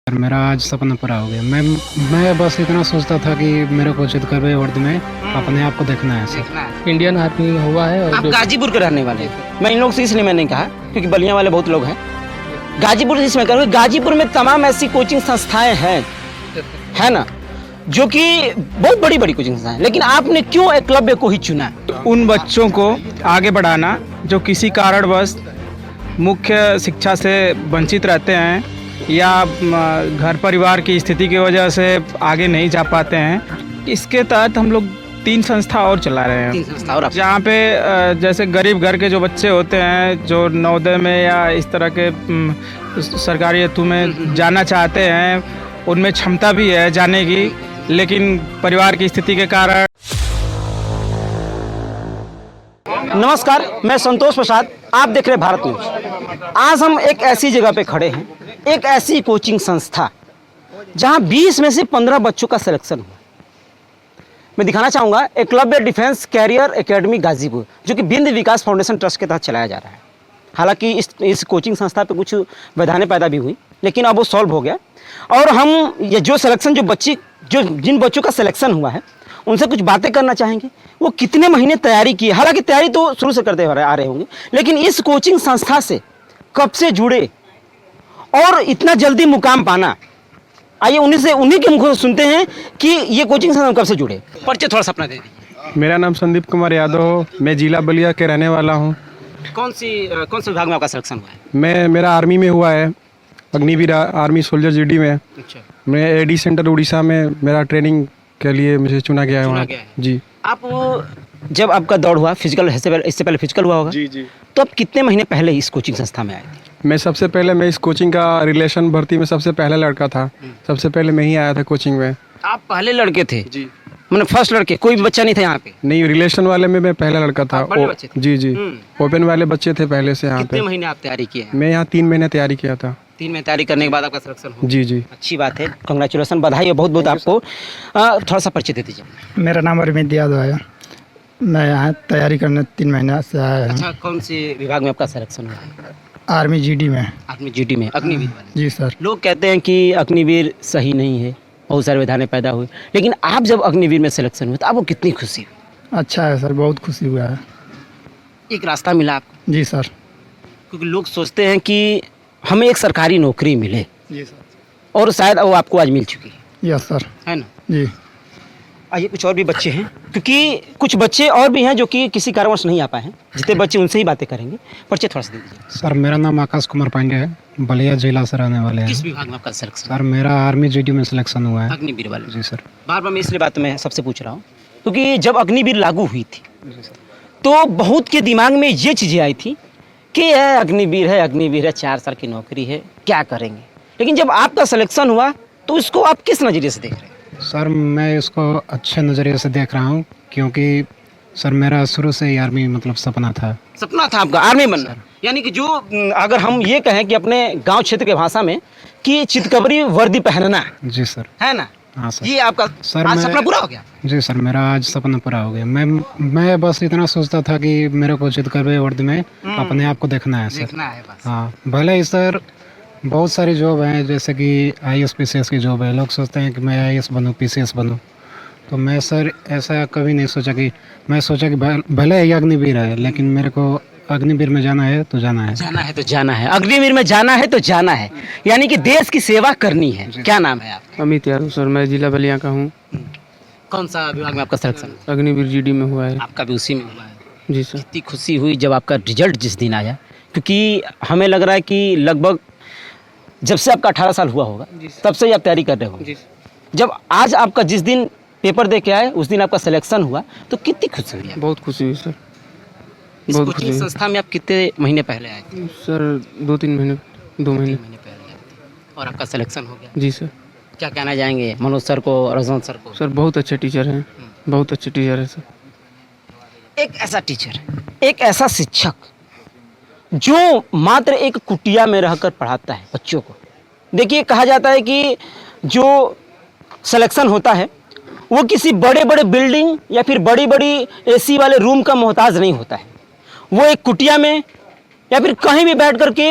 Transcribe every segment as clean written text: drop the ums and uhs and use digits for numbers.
मेरा आज सपना पूरा हो गया। मैं बस इतना सोचता था कि मेरे को चितकबरे वर्दी में अपने आप को देखना है सर। इंडियन आर्मी हुआ है। और आप गाजीपुर के रहने वाले हैं। मैं इन लोग से इसलिए मैं नहीं कहा क्योंकि बलिया वाले बहुत लोग हैं। गाजीपुर इसमें करूँगा, गाजीपुर में तमाम ऐसी कोचिंग संस्थाएं हैं, है ना, जो कि बहुत बड़ी बड़ी कोचिंग संस्थाएं, लेकिन आपने क्यों एकलव्य को ही चुना? उन बच्चों को आगे बढ़ाना जो किसी कारणवश मुख्य शिक्षा से वंचित रहते हैं या घर परिवार की स्थिति की वजह से आगे नहीं जा पाते हैं। इसके तहत हम लोग 3 संस्था और चला रहे हैं। 3 संस्था और जहाँ पे जैसे गरीब घर के जो बच्चे होते हैं जो नवोदय में या इस तरह के सरकारी हेतु में जाना चाहते हैं, उनमें क्षमता भी है जाने की, लेकिन परिवार की स्थिति के कारण। नमस्कार, मैं संतोष प्रसाद, आप देख रहे हैं भारत न्यूज। आज हम एक ऐसी जगह पे खड़े हैं, एक ऐसी कोचिंग संस्था जहां 20 में से 15 बच्चों का सिलेक्शन हुआ। मैं दिखाना चाहूँगा Eklavya defence career academy Ghazipur, जो कि बिंद विकास फाउंडेशन ट्रस्ट के तहत चलाया जा रहा है। हालांकि इस कोचिंग संस्था पे कुछ व्यवधानें पैदा भी हुई, लेकिन अब वो सॉल्व हो गया। और हम ये जिन बच्चों का सिलेक्शन हुआ है उनसे कुछ बातें करना चाहेंगे। वो कितने महीने तैयारी की, हालांकि तैयारी तो शुरू से करते आ रहे होंगे, लेकिन इस कोचिंग संस्था से कब से जुड़े और इतना जल्दी मुकाम पाना, आइए उन्हीं के मुखों से सुनते हैं कि ये कोचिंग संस्था कब से जुड़े। परिचय थोड़ा सा अपना दे दीजिए। मेरा नाम संदीप कुमार यादव, मैं जिला बलिया के रहने वाला हूँ। कौन से विभाग में आपका सिलेक्शन हुआ है? मेरा आर्मी में हुआ है, अग्निवीर आर्मी सोल्जर जीडी में। अच्छा। मैं एडी सेंटर उड़ीसा में मेरा ट्रेनिंग के लिए मुझे चुना गया है वहाँ। जी। आप जब आपका दौड़ हुआ फिजिकल, इससे पहले फिजिकल हुआ होगा? जी। तो आप कितने महीने पहले इस कोचिंग संस्था में आए थे? मैं सबसे पहले इस कोचिंग का रिलेशन भर्ती में सबसे पहला लड़का था। सबसे पहले मैं ही आया था कोचिंग में। आप पहले लड़के थे? जी। मैंने फर्स्ट लड़के, कोई भी बच्चा नहीं था यहाँ पे? नहीं, रिलेशन वाले में मैं पहला लड़का था। बड़े बच्चे थे? जी। ओपन वाले बच्चे थे पहले से यहाँ कितने पे। महीने आप तैयारी किए? मैं यहाँ 3 महीने तैयारी किया था। 3 महीने तैयारी करने के बाद आपका सिलेक्शन हुआ? जी। अच्छी बात है, कंग्रेचुलेसन, बधाई है बहुत बहुत आपको। थोड़ा सा परिचय दे दीजिए। मेरा नाम अरविंद यादव है। मैं यहाँ तैयारी करने 3 महीने से आया हूँ। अच्छा, कौन से विभाग में आपका सिलेक्शन हुआ है? आर्मी जीडी में। आर्मी जीडी में, अग्निवीर वाले? जी सर। लोग कहते हैं कि अग्निवीर सही नहीं है, बहुत सारे व्यवधानें पैदा हुई, लेकिन आप जब अग्निवीर में सिलेक्शन हुआ तो आपको कितनी खुशी हुई? अच्छा है सर, बहुत खुशी हुआ है। एक रास्ता मिला आपको? जी सर। क्योंकि लोग सोचते हैं कि हमें एक सरकारी नौकरी मिले, जी सर। और शायद वो आपको आज मिल चुकी है। Yes sir. है ना? जी। आइए, कुछ और भी बच्चे हैं, क्योंकि कुछ बच्चे और भी हैं जो कि किसी कारणवश नहीं आ पाए हैं। जितने बच्चे उनसे ही बातें करेंगे। परिचय थोड़ा सा दे दीजिए। सर मेरा नाम आकाश कुमार पांडे है, बलिया जिला से रहने वाले हैं। किस विभाग में आपका सिलेक्शन? सर मेरा आर्मी जीडी में सिलेक्शन हुआ है। अग्निवीर वाले? जी सर। बार बार मैं इसलिए बात मैं सबसे पूछ रहा हूँ क्योंकि जब अग्निवीर लागू हुई थी तो बहुत के दिमाग में ये चीज़ें आई थी कि यह अग्निवीर है, 4 साल की नौकरी है, क्या करेंगे। लेकिन जब आपका सिलेक्शन हुआ तो इसको आप किस नज़रिए से देख रहे हैं? सर मैं इसको अच्छे नज़रिए से देख रहा हूँ, क्योंकि सर मेरा शुरू से ही आर्मी मतलब सपना था आपका आर्मी बनना। यानी कि जो अगर हम ये कहें कि अपने गांव क्षेत्र के भाषा में कि चितकबरी वर्दी पहनना, जी सर, है ना? हाँ सर। ये आपका सर आज सपना पूरा हो गया? जी सर, मेरा आज सपना पूरा हो गया। मैं बस इतना सोचता था कि मेरे को चितकबरे वर्दी में अपने आप को देखना है सर। देखना है बस। हाँ, भले ही सर बहुत सारी जॉब हैं, जैसे कि IAS PCS की जॉब है। लोग सोचते हैं कि मैं IAS बनूं, PCS बनूं, तो मैं सर ऐसा कभी नहीं सोचा। कि मैं सोचा कि भले ही अग्निवीर है, लेकिन मेरे को अग्निवीर में जाना है तो जाना है। अग्निवीर में जाना है तो जाना है, यानी कि देश की सेवा करनी है। क्या नाम है आपका? अमित यादव सर, मैं जिला बलिया का हूँ। कौन सा विभाग में आपका सिलेक्शन? अग्निवीर जीडी में हुआ है। आपका भी उसी में हुआ है? जी सर। कितनी खुशी हुई जब आपका रिजल्ट जिस दिन आया, क्योंकि हमें लग रहा है कि लगभग जब से आपका 18 साल हुआ होगा तब से ही आप तैयारी कर रहे हो। जब आज आपका जिस दिन पेपर दे के आए उस दिन आपका सिलेक्शन हुआ तो कितनी खुशी हुई? बहुत खुशी हुई सर, इस कोचिंग संस्था में आप कितने महीने पहले आए थे? सर 2 महीने पहले आए थे और आपका सिलेक्शन हो गया। जी सर। क्या कहना चाहेंगे मनोज सर को, रजन सर को? सर बहुत अच्छे टीचर हैं, बहुत अच्छे टीचर हैं सर। एक ऐसा टीचर, एक ऐसा शिक्षक जो मात्र एक कुटिया में रहकर पढ़ाता है बच्चों को। देखिए, कहा जाता है कि जो सिलेक्शन होता है वो किसी बड़े बड़े बिल्डिंग या फिर बड़ी बड़ी AC वाले रूम का मोहताज नहीं होता है। वो एक कुटिया में या फिर कहीं भी बैठ करके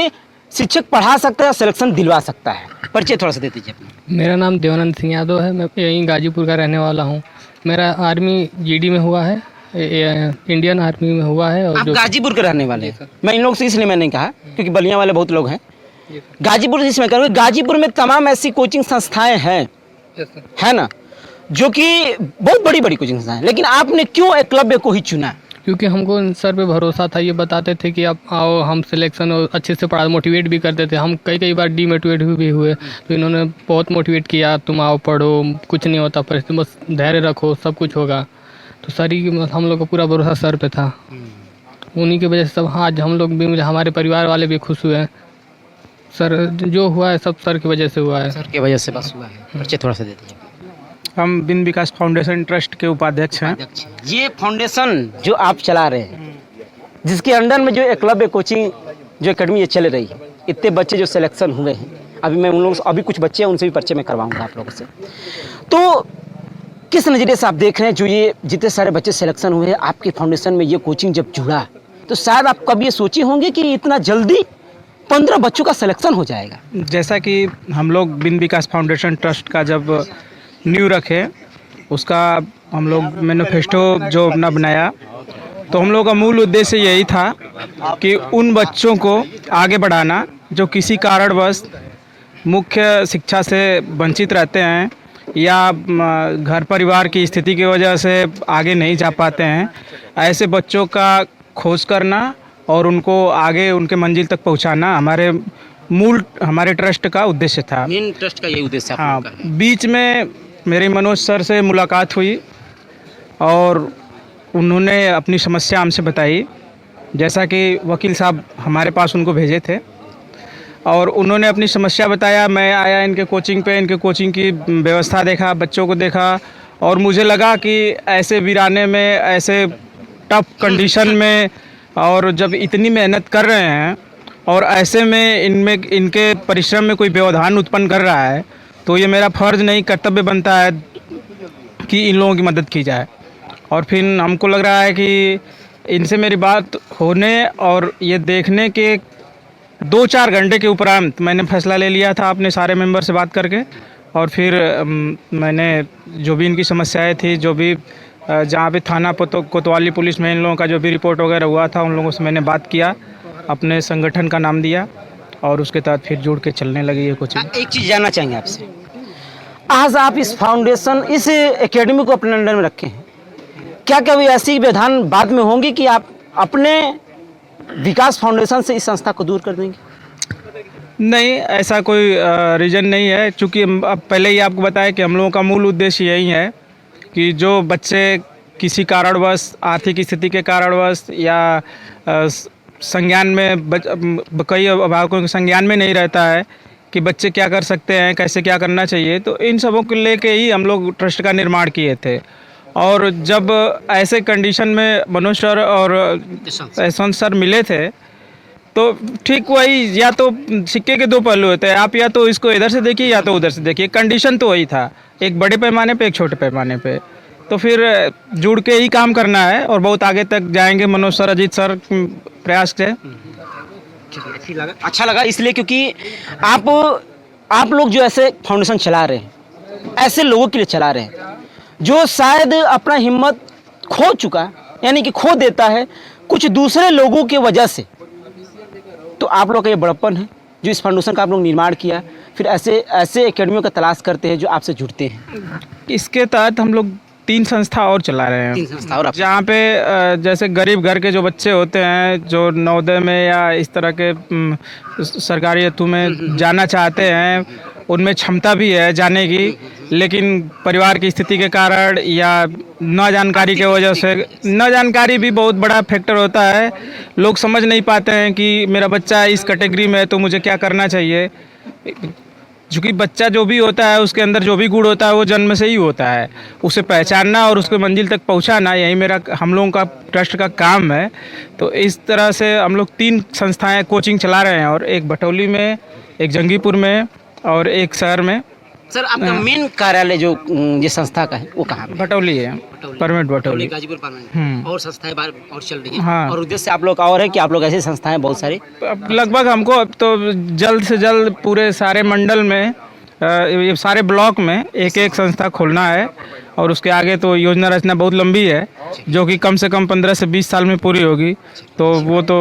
शिक्षक पढ़ा सकता है, सिलेक्शन दिलवा सकता है। परिचय थोड़ा सा दे दीजिए अपना। मेरा नाम देवानंद सिंह यादव है। मैं यहीं गाजीपुर का रहने वाला हूँ। मेरा आर्मी जीडी में हुआ है, इंडियन आर्मी में हुआ है। और आप गाजीपुर के रहने वाले हैं। मैं इन लोग से इसलिए मैंने कहा क्योंकि बलिया वाले बहुत लोग हैं। गाजीपुर से इसमें करूँगा, गाजीपुर में तमाम ऐसी कोचिंग संस्थाएं हैं, है ना, जो कि बहुत बड़ी बड़ी कोचिंग संस्थाएं, लेकिन आपने क्यों एकलव्य को ही चुना? क्योंकि हमको सर पे भरोसा था। ये बताते थे कि आप आओ, हम सिलेक्शन अच्छे से पढ़ा, मोटिवेट भी करते थे। हम कई बार डीमोटिवेट भी हुए, तो इन्होंने बहुत मोटिवेट किया, तुम आओ पढ़ो, कुछ नहीं होता, पर बस धैर्य रखो, सब कुछ होगा। तो सर ही हम लोग का पूरा भरोसा सर पे था। उन्हीं की वजह से सब आज हम लोग भी, हमारे परिवार वाले भी खुश हुए हैं। सर जो हुआ है सब सर की वजह से हुआ है। सर की वजह से बस हुआ है। परिचय थोड़ा सा दे दीजिए। हम बिन विकास फाउंडेशन ट्रस्ट के उपाध्यक्ष हैं। ये फाउंडेशन जो आप चला रहे हैं, जिसके अंडर में जो एकलव्य कोचिंग जो एकेडमी ये चल रही है, इतने बच्चे जो सिलेक्शन हुए हैं, अभी मैं उन लोगों से, अभी कुछ बच्चे हैं उनसे भी परिचय मैं करवाऊंगा आप लोगों से। तो किस नज़रिए से आप देख रहे हैं जो ये जितने सारे बच्चे सिलेक्शन हुए हैं आपके फाउंडेशन में, ये कोचिंग जब जुड़ा तो शायद आप कभी ये सोचे होंगे कि इतना जल्दी 15 बच्चों का सिलेक्शन हो जाएगा? जैसा कि हम लोग बिन विकास फाउंडेशन ट्रस्ट का जब न्यू रखे, उसका हम लोग मैनिफेस्टो जो अपना बनाया, तो हम लोग का मूल उद्देश्य यही था कि उन बच्चों को आगे बढ़ाना जो किसी कारणवश मुख्य शिक्षा से वंचित रहते हैं या घर परिवार की स्थिति की वजह से आगे नहीं जा पाते हैं। ऐसे बच्चों का खोज करना और उनको आगे उनके मंजिल तक पहुंचाना हमारे ट्रस्ट का उद्देश्य था। मेन ट्रस्ट का यही उद्देश्य है। हाँ, बीच में मेरी मनोज सर से मुलाकात हुई और उन्होंने अपनी समस्या हमसे बताई। जैसा कि वकील साहब हमारे पास उनको भेजे थे और उन्होंने अपनी समस्या बताया। मैं आया इनके कोचिंग पे, इनके कोचिंग की व्यवस्था देखा, बच्चों को देखा और मुझे लगा कि ऐसे वीराने में, ऐसे टफ कंडीशन में, और जब इतनी मेहनत कर रहे हैं और ऐसे में इनके परिश्रम में कोई व्यवधान उत्पन्न कर रहा है, तो ये मेरा फ़र्ज़ नहीं, कर्तव्य बनता है कि इन लोगों की मदद की जाए। और फिर हमको लग रहा है कि इनसे मेरी बात होने और ये देखने के 2-4 घंटे के उपरांत मैंने फैसला ले लिया था अपने सारे मेंबर से बात करके। और फिर मैंने जो भी इनकी समस्याएं थी, जो भी जहाँ पे थाना कोतवाली पुलिस में इन लोगों का जो भी रिपोर्ट वगैरह हुआ था, उन लोगों से मैंने बात किया, अपने संगठन का नाम दिया और उसके तहत फिर जुड़ के चलने लगी ये कोचिंग। एक चीज़ जानना चाहेंगे आपसे, आज आप इस फाउंडेशन, इस एकेडमी को अपने अंडर में रखे हैं, क्या क्या भी ऐसी व्यवधान बाद में होंगी कि आप अपने विकास फाउंडेशन से इस संस्था को दूर कर देंगे? नहीं, ऐसा कोई रीज़न नहीं है, चूँकि अब पहले ही आपको बताया कि हम लोगों का मूल उद्देश्य यही है कि जो बच्चे किसी कारणवश, आर्थिक स्थिति के कारणवश या संज्ञान में, कई अभिभावकों के संज्ञान में नहीं रहता है कि बच्चे क्या कर सकते हैं, कैसे क्या करना चाहिए, तो इन सबों को लेके ही हम लोग ट्रस्ट का निर्माण किए थे। और जब ऐसे कंडीशन में मनोज सर और यशवंत सर मिले थे, तो ठीक वही, या तो सिक्के के दो पहलू होते हैं, आप या तो इसको इधर से देखिए या तो उधर से देखिए। कंडीशन तो वही था, एक बड़े पैमाने पे, एक छोटे पैमाने पे। तो फिर जुड़ के ही काम करना है और बहुत आगे तक जाएंगे। मनोज सर, अजीत सर प्रयास से अच्छा लगा इसलिए क्योंकि आप लोग जो ऐसे फाउंडेशन चला रहे हैं, ऐसे लोगों के लिए चला रहे हैं जो शायद अपना हिम्मत खो चुका, यानी कि खो देता है कुछ दूसरे लोगों की वजह से। तो आप लोग का ये बड़प्पन है जो इस फाउंडेशन का आप लोग निर्माण किया, फिर ऐसे एकेडमियों का तलाश करते हैं जो आपसे जुड़ते हैं। इसके तहत हम लोग 3 संस्था और चला रहे हैं। 3 संस्था और जहाँ पे जैसे गरीब घर के जो बच्चे होते हैं, जो नवोदय में या इस तरह के सरकारी हेतु में जाना चाहते हैं, उनमें क्षमता भी है जाने की, लेकिन परिवार की स्थिति के कारण या न जानकारी के वजह से, न जानकारी भी बहुत बड़ा फैक्टर होता है। लोग समझ नहीं पाते हैं कि मेरा बच्चा इस कैटेगरी में है तो मुझे क्या करना चाहिए। क्योंकि बच्चा जो भी होता है, उसके अंदर जो भी गुण होता है वो जन्म से ही होता है, उसे पहचानना और उसको मंजिल तक पहुंचाना, यही हम लोगों का ट्रस्ट का काम है। तो इस तरह से हम लोग 3 संस्थाएं कोचिंग चला रहे हैं, और एक भटौली में, एक जंगीपुर में और एक शहर में। सर आपका मेन कार्यालय जो ये संस्था का है वो कहाँ पे? भटौली है, परमिट भटौली। गाजीपुर परमानेंट और संस्थाएं बाहर और चल रही है। हाँ। और उद्देश्य आप लोग का और है कि आप लोग ऐसी संस्थाएं बहुत सारी अब लगभग हमको अब तो जल्द से जल्द पूरे सारे मंडल में ये सारे ब्लॉक में एक एक संस्था खोलना है और उसके आगे तो योजना रचना बहुत लंबी है जो कि कम से कम 15 से 20 साल में पूरी होगी, तो वो तो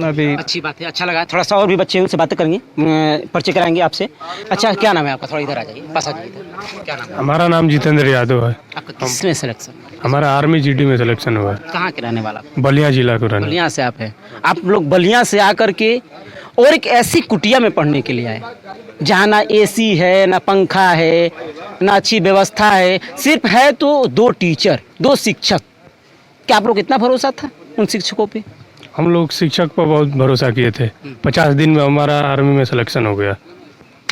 अभी अच्छी बात है। अच्छा लगा, थोड़ा सा और भी बच्चे उनसे बातें करेंगे, परिचय कराएंगे आपसे। अच्छा क्या नाम है आपका? थोड़ा इधर आ जाइए, पास आ जाइए इधर। क्या नाम है हमारा नाम जितेंद्र यादव है। आपका? किसमें सिलेक्शन? हमारा आर्मी जीडी में सिलेक्शन हुआ है। कहाँ के रहने वाला? बलिया जिला को रहने। बलिया से आप हैं। आप लोग बलिया से आकर के और एक ऐसी कुटिया में पढ़ने के लिए आए जहाँ ना एसी है, ना पंखा है, ना अच्छी व्यवस्था है, सिर्फ है तो 2 टीचर, 2 शिक्षक। क्या आप लोग इतना भरोसा था उन शिक्षकों पे? हम लोग शिक्षक पर बहुत भरोसा किए थे। 50 दिन में हमारा आर्मी में सिलेक्शन हो गया।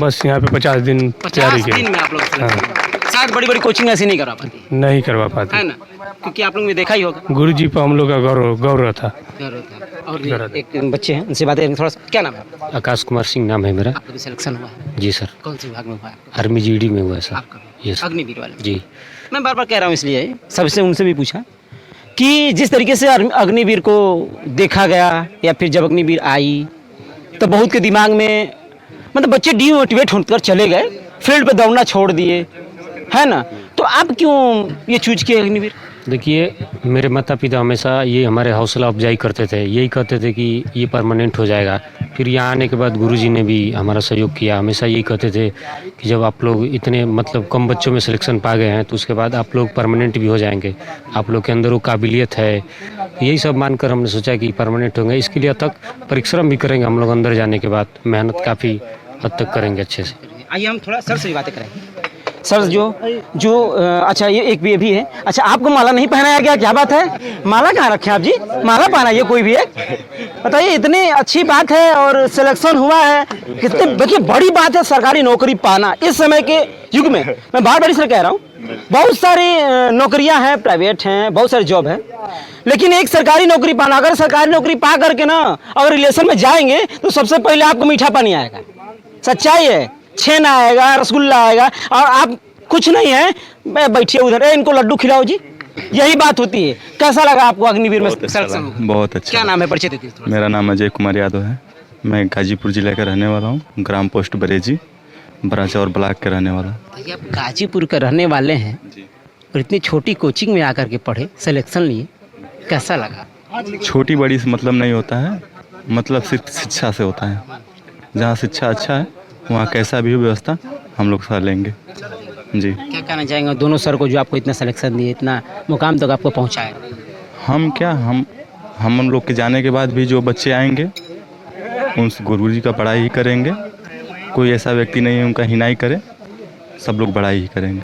बस यहाँ पे 50 दिन तैयारी 50 दिन की। में आप लोग selection हुए। शायद बड़ी बड़ी कोचिंग ऐसी नहीं करवा पाती नहीं करवा पाते। है ना, क्योंकि आप लोग ने देखा ही होगा। गुरु जी पर हम लोग का गौरव था। और एक बच्चे हैं उनसे बातें करेंगे थोड़ा सा। क्या नाम है आपका? आकाश कुमार सिंह नाम है मेरा। आपका भी सिलेक्शन हुआ है? जी सर, कौन से विभाग में हुआ है आपका? आर्मी जीडी में हुआ है सर। आपका भी? यस अग्निवीर वाले में? जी। मैं बार बार कह रहा हूँ इसलिए सबसे उनसे भी पूछा कि जिस तरीके से अग्निवीर को देखा गया या फिर जब अग्निवीर आई तो बहुत के दिमाग में मतलब बच्चे डीमोटिवेट होकर चले गए, फील्ड पे दौड़ना छोड़ दिए, है ना। तो आप क्यों ये चूज किए अग्निवीर? देखिए, मेरे माता पिता हमेशा ये हमारे हौसला अफजाई करते थे, यही कहते थे कि ये परमानेंट हो जाएगा। फिर यहाँ आने के बाद गुरुजी ने भी हमारा सहयोग किया। हमेशा यही कहते थे कि जब आप लोग इतने मतलब कम बच्चों में सिलेक्शन पा गए हैं तो उसके बाद आप लोग परमानेंट भी हो जाएंगे, आप लोग के अंदर वो काबिलियत है। यही सब मानकर हमने सोचा कि परमानेंट होंगे। इसके लिए तक परिश्रम भी करेंगे हम लोग, अंदर जाने के बाद मेहनत काफ़ी हद तक करेंगे अच्छे से। आइए हम थोड़ा सर से भी बातें करेंगे। सर जो अच्छा ये भी है। अच्छा आपको माला नहीं पहनाया गया, क्या बात है? माला कहाँ रखे आप जी? माला पहनाइए कोई भी एक, बताइए। इतनी अच्छी बात है और सिलेक्शन हुआ है, कितनी देखिए बड़ी बात है सरकारी नौकरी पाना इस समय के युग में। मैं बार बार इसलिए कह रहा हूँ, बहुत सारी नौकरियां हैं, प्राइवेट हैं, बहुत सारे जॉब हैं, लेकिन एक सरकारी नौकरी पाना, अगर सरकारी नौकरी पा करके ना अगर रिलेशन में जाएंगे तो सबसे पहले आपको मीठा पानी आएगा। सच्चाई है, छेना आएगा, रसगुल्ला आएगा, और आप कुछ नहीं है, मैं बैठिए उधर, इनको लड्डू खिलाओ जी, यही बात होती है। कैसा लगा आपको अग्निवीर में सिलेक्शन? बहुत अच्छा। क्या नाम है, परिचय दीजिए थोड़ा। मेरा नाम अजय कुमार यादव है। मैं गाजीपुर जिले का रहने वाला हूँ, ग्राम पोस्ट बरेजी, बराचौर ब्लॉक के रहने वाला। ये आप गाजीपुर के रहने वाले हैं और इतनी छोटी कोचिंग में आकर के पढ़े, सिलेक्शन लिए, कैसा लगा? छोटी बड़ी से मतलब नहीं होता है, मतलब सिर्फ शिक्षा से होता है। जहाँ शिक्षा अच्छा है वहाँ कैसा भी हो व्यवस्था हम लोग साथ लेंगे जी। क्या कहना चाहेंगे दोनों सर को जो आपको इतना सिलेक्शन दिए, इतना मुकाम तक आपको पहुँचाए? हम क्या हम लोग के जाने के बाद भी जो बच्चे आएंगे उन गुरु जी का पढ़ाई ही करेंगे। कोई ऐसा व्यक्ति नहीं है उनका हिनाई करे, सब लोग पढ़ाई ही करेंगे।